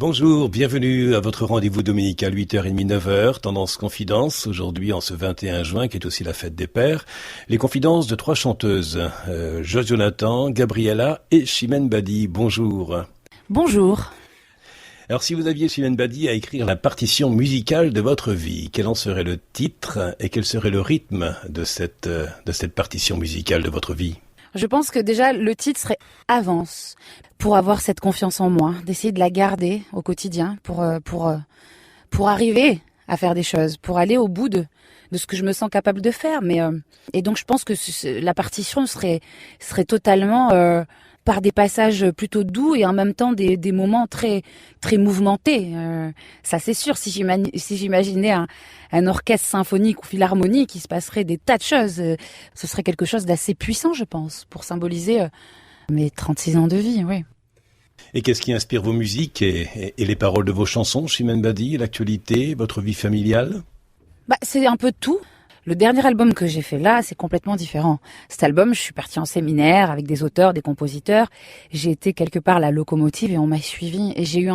Bonjour, bienvenue à votre rendez-vous dominical 8h30, 9h, Tendance Confidence, aujourd'hui en ce 21 juin qui est aussi la fête des pères. Les confidences de 3 chanteuses, Joss Jonathan, Gabriella et Chimène Badi. Bonjour. Bonjour. Alors si vous aviez, Chimène Badi, à écrire la partition musicale de votre vie, quel en serait le titre et quel serait le rythme de cette partition musicale de votre vie ? Je pense que déjà le titre serait Avance, pour avoir cette confiance en moi, d'essayer de la garder au quotidien, pour arriver à faire des choses, pour aller au bout de ce que je me sens capable de faire. Et donc je pense que la partition serait totalement par des passages plutôt doux et en même temps des moments très très mouvementés. Ça c'est sûr. Si j'imaginais un orchestre symphonique ou philharmonique, il se passerait des tas de choses. Ce serait quelque chose d'assez puissant, je pense, pour symboliser mes 36 ans de vie. Oui. Et qu'est-ce qui inspire vos musiques et les paroles de vos chansons, Chimène Badi, l'actualité, votre vie familiale ? C'est un peu de tout. Le dernier album que j'ai fait là, c'est complètement différent. Cet album, je suis partie en séminaire avec des auteurs, des compositeurs. J'ai été quelque part la locomotive et on m'a suivi. Et j'ai eu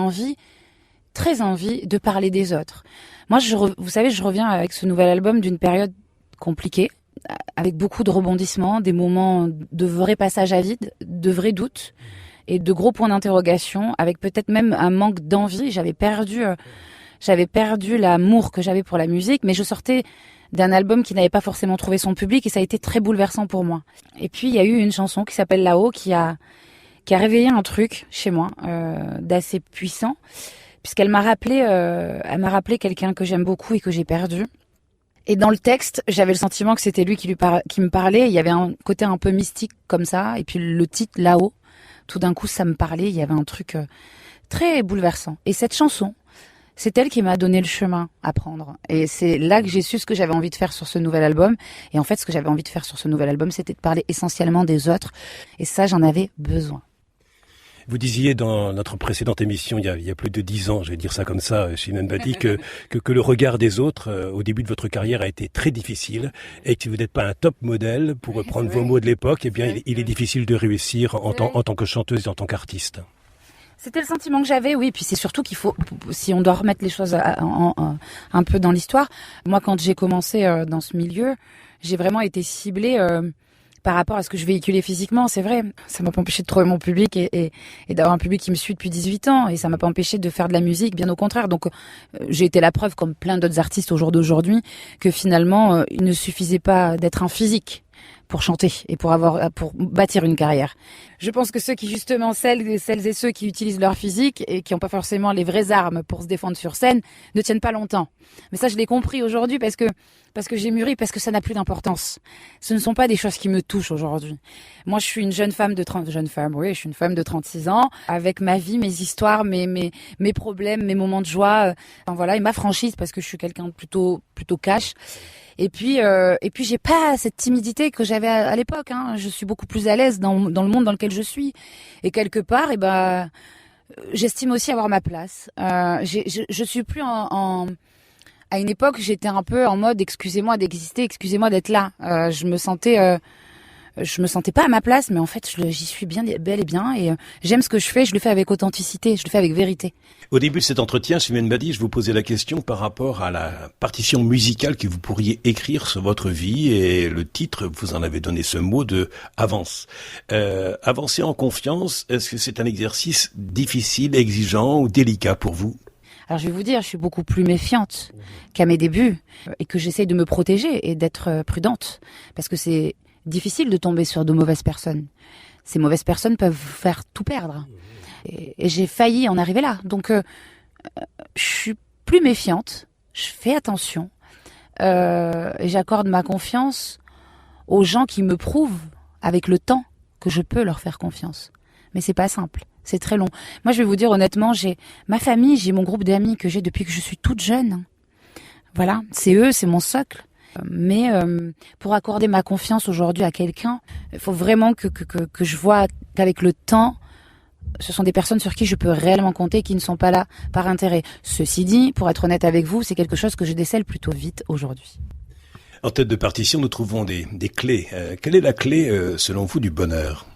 très envie de parler des autres. Moi, vous savez, je reviens avec ce nouvel album d'une période compliquée, avec beaucoup de rebondissements, des moments de vrais passages à vide, de vrais doutes et de gros points d'interrogation, avec peut-être même un manque d'envie. J'avais perdu l'amour que j'avais pour la musique, mais je sortais d'un album qui n'avait pas forcément trouvé son public et ça a été très bouleversant pour moi. Et puis il y a eu une chanson qui s'appelle Là-haut qui a réveillé un truc chez moi d'assez puissant, puisqu'elle m'a rappelé quelqu'un que j'aime beaucoup et que j'ai perdu. Et dans le texte, j'avais le sentiment que c'était lui qui me parlait. Il y avait un côté un peu mystique comme ça. Et puis le titre Là-haut, tout d'un coup, ça me parlait. Il y avait un truc très bouleversant. Et cette chanson, c'est elle qui m'a donné le chemin à prendre. Et c'est là que j'ai su ce que j'avais envie de faire sur ce nouvel album. Et en fait, ce que j'avais envie de faire sur ce nouvel album, c'était de parler essentiellement des autres. Et ça, j'en avais besoin. Vous disiez dans notre précédente émission, il y a plus de 10 ans, je vais dire ça comme ça, Chimène Badi, que le regard des autres, au début de votre carrière, a été très difficile, et que si vous n'êtes pas un top modèle, pour reprendre vos mots de l'époque, eh bien, il est difficile de réussir en tant que chanteuse et en tant qu'artiste. C'était le sentiment que j'avais, oui. Puis c'est surtout qu'il faut, si on doit remettre les choses un peu dans l'histoire, moi, quand j'ai commencé dans ce milieu, j'ai vraiment été ciblée par rapport à ce que je véhiculais physiquement, c'est vrai. Ça m'a pas empêché de trouver mon public et d'avoir un public qui me suit depuis 18 ans. Et ça m'a pas empêché de faire de la musique, bien au contraire. Donc j'ai été la preuve, comme plein d'autres artistes au jour d'aujourd'hui, que finalement, il ne suffisait pas d'être un physique pour chanter et pour bâtir une carrière. Je pense que celles et ceux qui utilisent leur physique et qui n'ont pas forcément les vraies armes pour se défendre sur scène ne tiennent pas longtemps. Mais ça, je l'ai compris aujourd'hui parce que j'ai mûri, parce que ça n'a plus d'importance. Ce ne sont pas des choses qui me touchent aujourd'hui. Moi, je suis une je suis une femme de 36 ans, avec ma vie, mes histoires, mes problèmes, mes moments de joie, et ma franchise, parce que je suis quelqu'un de plutôt cash. Et puis j'ai pas cette timidité que j'avais à l'époque. Je suis beaucoup plus à l'aise dans le monde dans lequel je suis. Et quelque part, j'estime aussi avoir ma place. Je suis plus à une époque, j'étais un peu en mode excusez-moi d'exister, excusez-moi d'être là. Je me sentais pas à ma place, mais en fait, j'y suis bien, bel et bien. Et j'aime ce que je fais, je le fais avec authenticité, je le fais avec vérité. Au début de cet entretien, Chimène Badi, je vous posais la question par rapport à la partition musicale que vous pourriez écrire sur votre vie. Et le titre, vous en avez donné ce mot de « Avance ». Avancer en confiance, est-ce que c'est un exercice difficile, exigeant ou délicat pour vous ? Alors je vais vous dire, je suis beaucoup plus méfiante qu'à mes débuts et que j'essaye de me protéger et d'être prudente. Parce que c'est difficile de tomber sur de mauvaises personnes. Ces mauvaises personnes peuvent vous faire tout perdre. Et j'ai failli en arriver là. Donc, je suis plus méfiante. Je fais attention. Et j'accorde ma confiance aux gens qui me prouvent, avec le temps, que je peux leur faire confiance. Mais c'est pas simple. C'est très long. Moi, je vais vous dire honnêtement, j'ai ma famille, j'ai mon groupe d'amis que j'ai depuis que je suis toute jeune. Voilà, c'est eux, c'est mon socle. Mais pour accorder ma confiance aujourd'hui à quelqu'un, il faut vraiment que je vois qu'avec le temps, ce sont des personnes sur qui je peux réellement compter et qui ne sont pas là par intérêt. Ceci dit, pour être honnête avec vous, c'est quelque chose que je décèle plutôt vite aujourd'hui. En tête de partition, nous trouvons des clés. Quelle est la clé, selon vous, du bonheur ?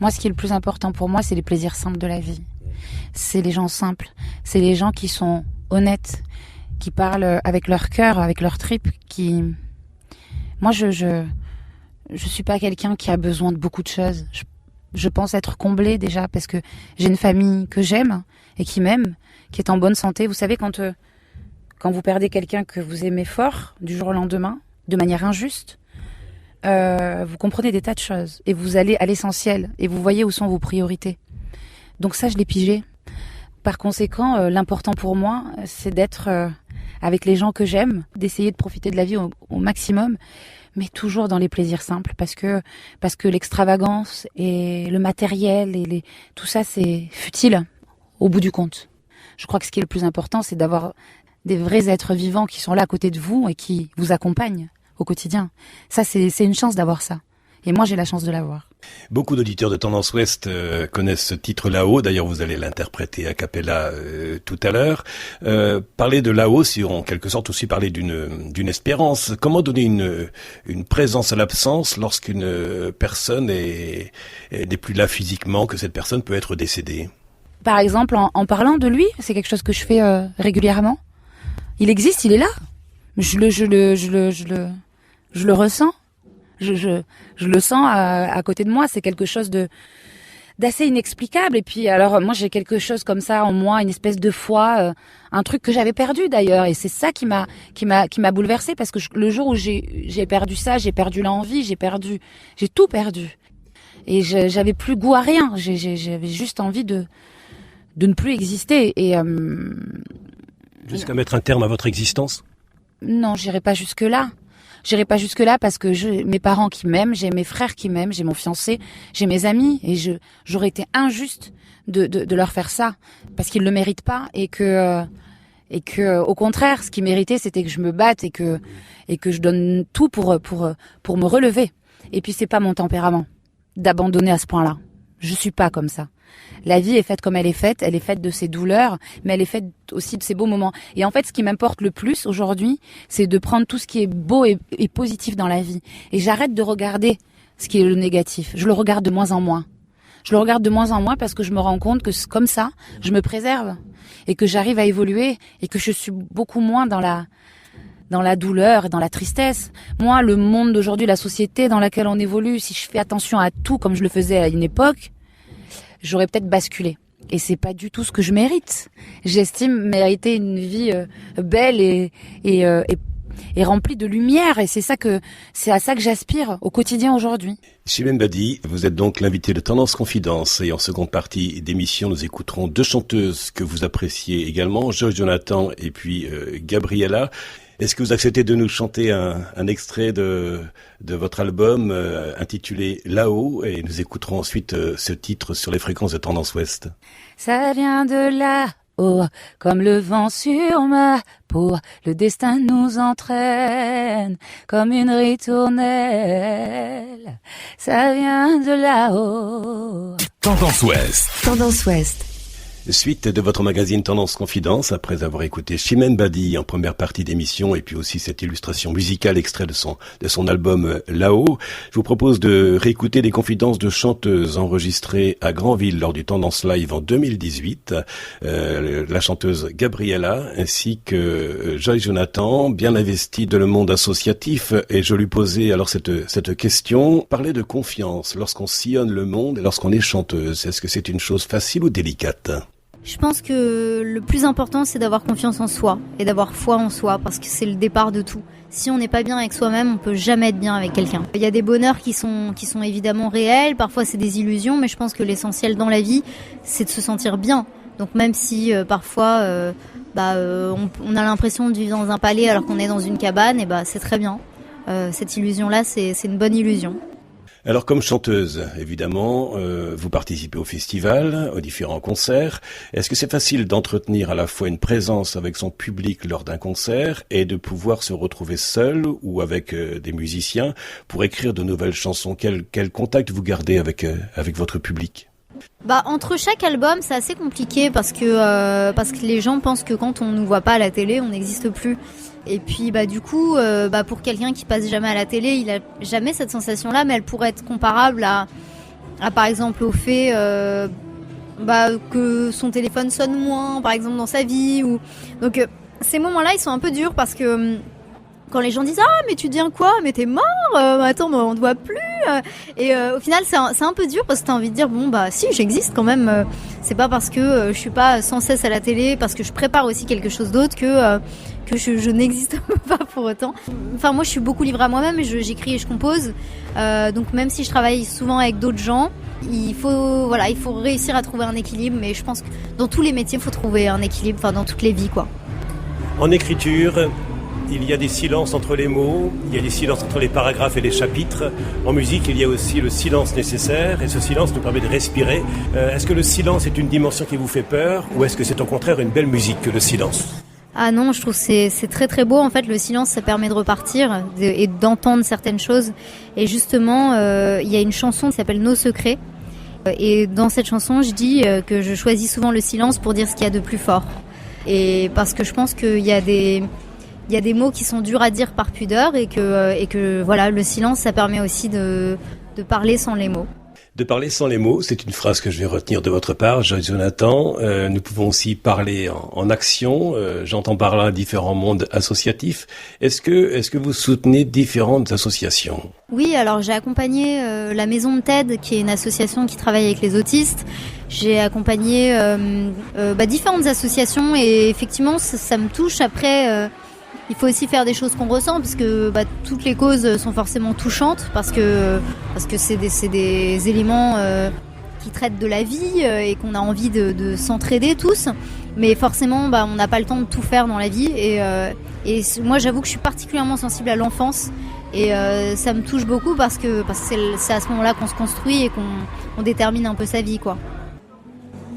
Moi, ce qui est le plus important pour moi, c'est les plaisirs simples de la vie. C'est les gens simples. c'est les gens qui sont honnêtes, qui parlent avec leur cœur, avec leur tripes, qui... Moi, je suis pas quelqu'un qui a besoin de beaucoup de choses. Je pense être comblée déjà parce que j'ai une famille que j'aime et qui m'aime, qui est en bonne santé. Vous savez, quand vous perdez quelqu'un que vous aimez fort du jour au lendemain, de manière injuste, vous comprenez des tas de choses et vous allez à l'essentiel et vous voyez où sont vos priorités. Donc ça, je l'ai pigé. Par conséquent, l'important pour moi, c'est d'être avec les gens que j'aime, d'essayer de profiter de la vie au maximum, mais toujours dans les plaisirs simples, parce que l'extravagance et le matériel et tout ça, c'est futile au bout du compte. Je crois que ce qui est le plus important, c'est d'avoir des vrais êtres vivants qui sont là à côté de vous et qui vous accompagnent au quotidien. Ça, c'est une chance d'avoir ça. Et moi, j'ai la chance de l'avoir. Beaucoup d'auditeurs de Tendance Ouest connaissent ce titre Là-haut. D'ailleurs, vous allez l'interpréter a cappella tout à l'heure. Parler de là-haut, c'est en quelque sorte aussi parler d'une espérance. Comment donner une présence à l'absence lorsqu'une personne n'est plus là physiquement, que cette personne peut être décédée? Par exemple, en parlant de lui, c'est quelque chose que je fais régulièrement. Il existe, il est là. Je le ressens. Je le sens à côté de moi. C'est quelque chose d'assez inexplicable. Et puis alors moi j'ai quelque chose comme ça en moi, une espèce de foi, un truc que j'avais perdu d'ailleurs. Et c'est ça qui m'a bouleversée, parce que le jour où j'ai perdu ça, j'ai perdu l'envie, j'ai tout perdu. Et j'avais plus goût à rien. J'avais juste envie de ne plus exister. Et jusqu'à mettre un terme à votre existence? Non, j'irai pas jusque là. Parce que j'ai mes parents qui m'aiment, j'ai mes frères qui m'aiment, j'ai mon fiancé, j'ai mes amis, et j'aurais été injuste de leur faire ça, parce qu'ils le méritent pas, et que au contraire, ce qu'ils méritaient, c'était que je me batte et que je donne tout pour me relever. Et puis c'est pas mon tempérament d'abandonner à ce point-là. Je suis pas comme ça. La vie est faite comme elle est faite de ses douleurs, mais elle est faite aussi de ses beaux moments. Et en fait, ce qui m'importe le plus aujourd'hui, c'est de prendre tout ce qui est beau et positif dans la vie. Et j'arrête de regarder ce qui est le négatif. Je le regarde de moins en moins. Parce que je me rends compte que comme ça, je me préserve et que j'arrive à évoluer et que je suis beaucoup moins dans la douleur et dans la tristesse. Moi, le monde d'aujourd'hui, la société dans laquelle on évolue, si je fais attention à tout comme je le faisais à une époque, j'aurais peut-être basculé. Et c'est pas du tout ce que je mérite. J'estime mériter une vie belle et remplie de lumière. Et c'est à ça que j'aspire au quotidien aujourd'hui. Chimène Badi, vous êtes donc l'invitée de Tendance Confidence. Et en seconde partie d'émission, nous écouterons deux chanteuses que vous appréciez également, Joy Jonathan et puis Gabriella. Est-ce que vous acceptez de nous chanter un extrait de votre album intitulé Là-haut, et nous écouterons ensuite ce titre sur les fréquences de Tendance Ouest? Ça vient de là-haut, comme le vent sur ma peau, le destin nous entraîne comme une ritournelle. Ça vient de là-haut. Tendance Ouest. Tendance Ouest. Suite de votre magazine Tendance Confidence, après avoir écouté Chimène Badi en première partie d'émission et puis aussi cette illustration musicale extrait de son album Là-haut, je vous propose de réécouter des confidences de chanteuses enregistrées à Granville lors du Tendance Live en 2018, la chanteuse Gabriella ainsi que Joy Jonathan, bien investie dans le monde associatif. Et je lui posais alors cette question: parler de confiance lorsqu'on sillonne le monde et lorsqu'on est chanteuse, est-ce que c'est une chose facile ou délicate? Je pense que le plus important, c'est d'avoir confiance en soi et d'avoir foi en soi, parce que c'est le départ de tout. Si on n'est pas bien avec soi-même, on peut jamais être bien avec quelqu'un. Il y a des bonheurs qui sont évidemment réels, parfois c'est des illusions, mais je pense que l'essentiel dans la vie, c'est de se sentir bien. Donc même si parfois on a l'impression de vivre dans un palais alors qu'on est dans une cabane, et c'est très bien. Cette illusion-là, c'est une bonne illusion. Alors comme chanteuse, évidemment, vous participez au festival, aux différents concerts. Est-ce que c'est facile d'entretenir à la fois une présence avec son public lors d'un concert et de pouvoir se retrouver seul ou avec des musiciens pour écrire de nouvelles chansons? Quel contact vous gardez avec votre public? Entre chaque album, c'est assez compliqué parce que les gens pensent que quand on nous voit pas à la télé, on n'existe plus. Et puis du coup, pour quelqu'un qui passe jamais à la télé, il a jamais cette sensation-là, mais elle pourrait être comparable à par exemple au fait que son téléphone sonne moins, par exemple, dans sa vie. Donc, ces moments-là, ils sont un peu durs parce que quand les gens disent « Ah, mais tu deviens quoi ? Mais t'es mort attends, on te voit plus !» Et au final, c'est un peu dur parce que t'as envie de dire « Bon, si, j'existe quand même. C'est pas parce que je suis pas sans cesse à la télé, parce que je prépare aussi quelque chose d'autre que je n'existe pas pour autant. » Enfin, moi, je suis beaucoup livrée à moi-même, j'écris et je compose. Donc, même si je travaille souvent avec d'autres gens, il faut réussir à trouver un équilibre. Mais je pense que dans tous les métiers, il faut trouver un équilibre, enfin, dans toutes les vies, quoi. En écriture, il y a des silences entre les mots, il y a des silences entre les paragraphes et les chapitres. En musique, il y a aussi le silence nécessaire et ce silence nous permet de respirer. Est-ce que le silence est une dimension qui vous fait peur ou est-ce que c'est au contraire une belle musique que le silence ? Ah non, je trouve que c'est très très beau. En fait, le silence, ça permet de repartir et d'entendre certaines choses. Et justement, il y a une chanson qui s'appelle Nos secrets. Et dans cette chanson, je dis que je choisis souvent le silence pour dire ce qu'il y a de plus fort. Et parce que je pense qu'il y a des mots qui sont durs à dire par pudeur et que voilà, le silence, ça permet aussi de parler sans les mots. De parler sans les mots, c'est une phrase que je vais retenir de votre part, Jonathan. Nous pouvons aussi parler en action. J'entends par là différents mondes associatifs. Est-ce que vous soutenez différentes associations ? Oui, alors j'ai accompagné la Maison de TED, qui est une association qui travaille avec les autistes. J'ai accompagné différentes associations et effectivement, ça me touche. Après, il faut aussi faire des choses qu'on ressent parce que toutes les causes sont forcément touchantes parce que c'est des éléments qui traitent de la vie et qu'on a envie de s'entraider tous. Mais forcément, on n'a pas le temps de tout faire dans la vie et moi, j'avoue que je suis particulièrement sensible à l'enfance et ça me touche beaucoup parce que c'est à ce moment-là qu'on se construit et qu'on détermine un peu sa vie, quoi.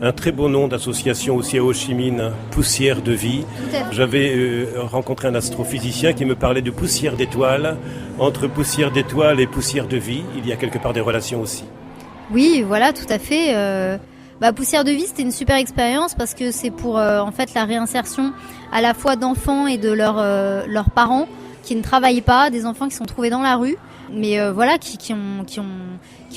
Un très beau nom d'association aussi à Ho Chi Minh, Poussière de vie. J'avais rencontré un astrophysicien qui me parlait de poussière d'étoiles. Entre poussière d'étoiles et poussière de vie, il y a quelque part des relations aussi. Oui, voilà, tout à fait. Poussière de vie, c'était une super expérience parce que c'est pour en fait la réinsertion à la fois d'enfants et de leurs parents qui ne travaillent pas, des enfants qui sont trouvés dans la rue, mais qui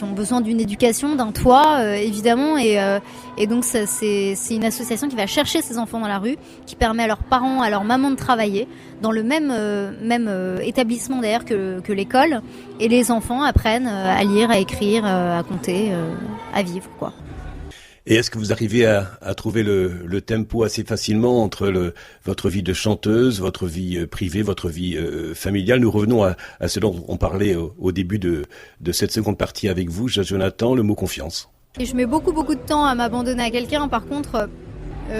ont besoin d'une éducation, d'un toit, évidemment, et donc c'est une association qui va chercher ces enfants dans la rue, qui permet à leurs parents, à leurs mamans de travailler dans le même établissement d'ailleurs que l'école, et les enfants apprennent à lire, à écrire, à compter, à vivre, quoi. Et est-ce que vous arrivez à trouver le tempo assez facilement entre votre vie de chanteuse, votre vie privée, votre vie familiale ? Nous revenons à ce dont on parlait au début de cette seconde partie avec vous, Jonathan, le mot confiance. Et je mets beaucoup de temps à m'abandonner à quelqu'un. Par contre,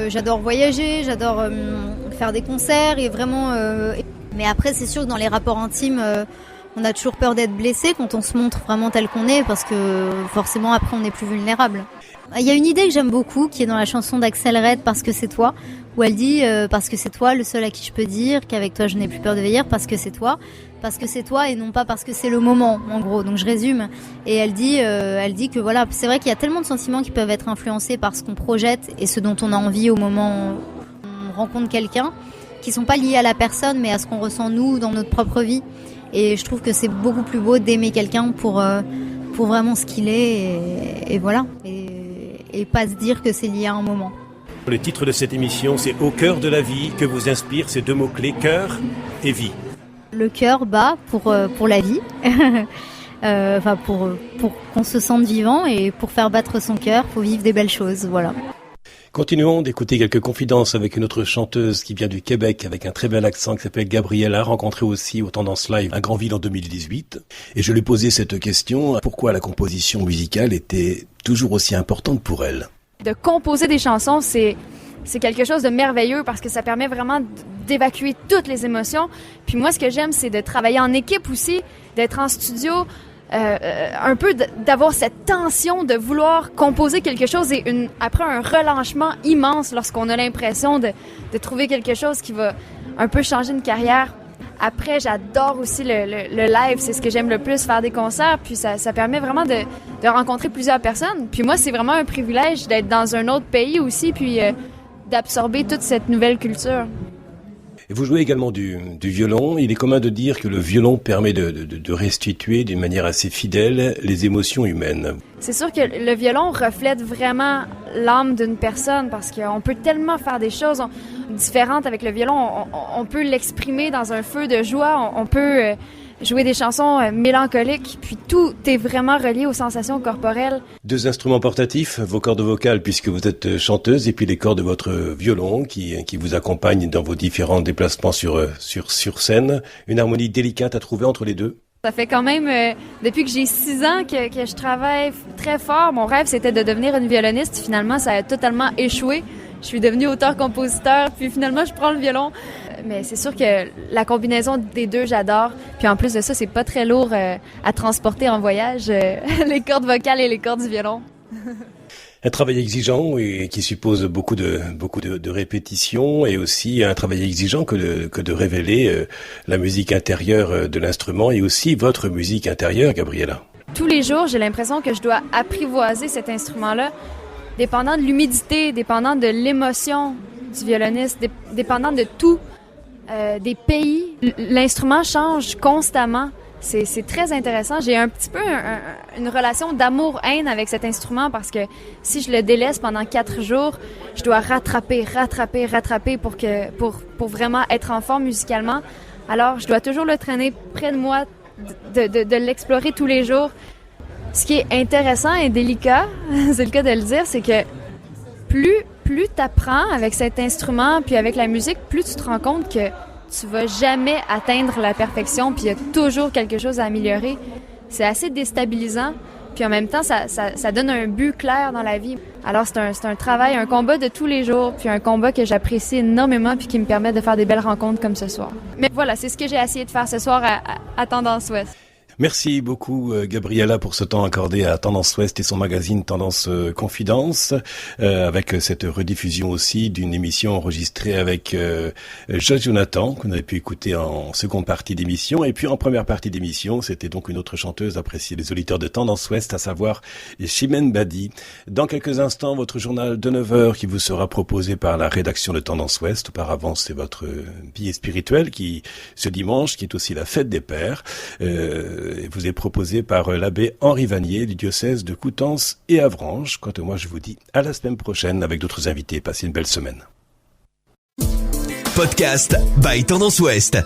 j'adore voyager, j'adore faire des concerts et vraiment. Mais après, c'est sûr que dans les rapports intimes, on a toujours peur d'être blessé quand on se montre vraiment tel qu'on est, parce que forcément après on est plus vulnérable. Il y a une idée que j'aime beaucoup qui est dans la chanson d'Axel Red, Parce que c'est toi, où elle dit parce que c'est toi le seul à qui je peux dire qu'avec toi je n'ai plus peur de vieillir, parce que c'est toi et non pas parce que c'est le moment, en gros. Donc je résume, et elle dit que voilà, c'est vrai qu'il y a tellement de sentiments qui peuvent être influencés par ce qu'on projette et ce dont on a envie au moment où on rencontre quelqu'un, qui sont pas liés à la personne mais à ce qu'on ressent nous dans notre propre vie. Et je trouve que c'est beaucoup plus beau d'aimer quelqu'un pour vraiment ce qu'il est et voilà. Et pas se dire que c'est lié à un moment. Le titre de cette émission, c'est Au cœur de la vie. Que vous inspirent ces deux mots-clés, cœur et vie? Le cœur bat pour la vie, pour qu'on se sente vivant, et pour faire battre son cœur, faut vivre des belles choses, voilà. Continuons d'écouter quelques confidences avec une autre chanteuse qui vient du Québec avec un très bel accent qui s'appelle Gabriella, rencontrée aussi au Tendance Live à Granville en 2018. Et je lui posais cette question, pourquoi la composition musicale était toujours aussi importante pour elle? De composer des chansons, c'est quelque chose de merveilleux parce que ça permet vraiment d'évacuer toutes les émotions. Puis moi, ce que j'aime, c'est de travailler en équipe aussi, d'être en studio, un peu d'avoir cette tension de vouloir composer quelque chose et après un relâchement immense lorsqu'on a l'impression de trouver quelque chose qui va un peu changer une carrière. Après, j'adore aussi le live, c'est ce que j'aime le plus, faire des concerts, puis ça permet vraiment de rencontrer plusieurs personnes. Puis moi, c'est vraiment un privilège d'être dans un autre pays aussi, puis d'absorber toute cette nouvelle culture. Et vous jouez également du violon. Il est commun de dire que le violon permet de restituer d'une manière assez fidèle les émotions humaines. C'est sûr que le violon reflète vraiment l'âme d'une personne parce qu'on peut tellement faire des choses différentes avec le violon. On peut l'exprimer dans un feu de joie, on peut jouer des chansons mélancoliques, puis tout est vraiment relié aux sensations corporelles. 2 instruments portatifs, vos cordes vocales puisque vous êtes chanteuse, et puis les cordes de votre violon qui vous accompagnent dans vos différents déplacements sur scène. Une harmonie délicate à trouver entre les deux. Ça fait quand même, depuis que j'ai 6 ans que je travaille très fort. Mon rêve, c'était de devenir une violoniste. Finalement, ça a totalement échoué. Je suis devenue auteur-compositeur, puis finalement, je prends le violon. Mais c'est sûr que la combinaison des deux, j'adore. Puis en plus de ça, c'est pas très lourd à transporter en voyage, les cordes vocales et les cordes du violon. Un travail exigeant et qui suppose beaucoup de répétitions, et aussi un travail exigeant que de révéler la musique intérieure de l'instrument et aussi votre musique intérieure, Gabriela. Tous les jours, j'ai l'impression que je dois apprivoiser cet instrument-là, dépendant de l'humidité, dépendant de l'émotion du violoniste, dépendant de tout, des pays. L'instrument change constamment. C'est très intéressant. J'ai un petit peu une relation d'amour-haine avec cet instrument parce que si je le délaisse pendant 4 jours, je dois rattraper pour vraiment être en forme musicalement. Alors, je dois toujours le traîner près de moi, de l'explorer tous les jours. Ce qui est intéressant et délicat, c'est le cas de le dire, c'est que plus t'apprends avec cet instrument puis avec la musique, plus tu te rends compte que tu vas jamais atteindre la perfection, puis il y a toujours quelque chose à améliorer. C'est assez déstabilisant, puis en même temps, ça donne un but clair dans la vie. Alors c'est un travail, un combat de tous les jours, puis un combat que j'apprécie énormément, puis qui me permet de faire des belles rencontres comme ce soir. Mais voilà, c'est ce que j'ai essayé de faire ce soir à Tendance Ouest. Merci beaucoup Gabriela pour ce temps accordé à Tendance Ouest et son magazine Tendance Confidence, avec cette rediffusion aussi d'une émission enregistrée avec Josh Jonathan qu'on avait pu écouter en seconde partie d'émission, et puis en première partie d'émission c'était donc une autre chanteuse appréciée des auditeurs de Tendance Ouest, à savoir Chimène Badi. Dans quelques instants, votre journal de 9h qui vous sera proposé par la rédaction de Tendance Ouest. Auparavant, c'est votre billet spirituel qui ce dimanche, qui est aussi la fête des pères, vous est proposé par l'abbé Henri Vanier du diocèse de Coutances et Avranches. Quant à moi, je vous dis à la semaine prochaine avec d'autres invités. Passez une belle semaine. Podcast by Tendance Ouest.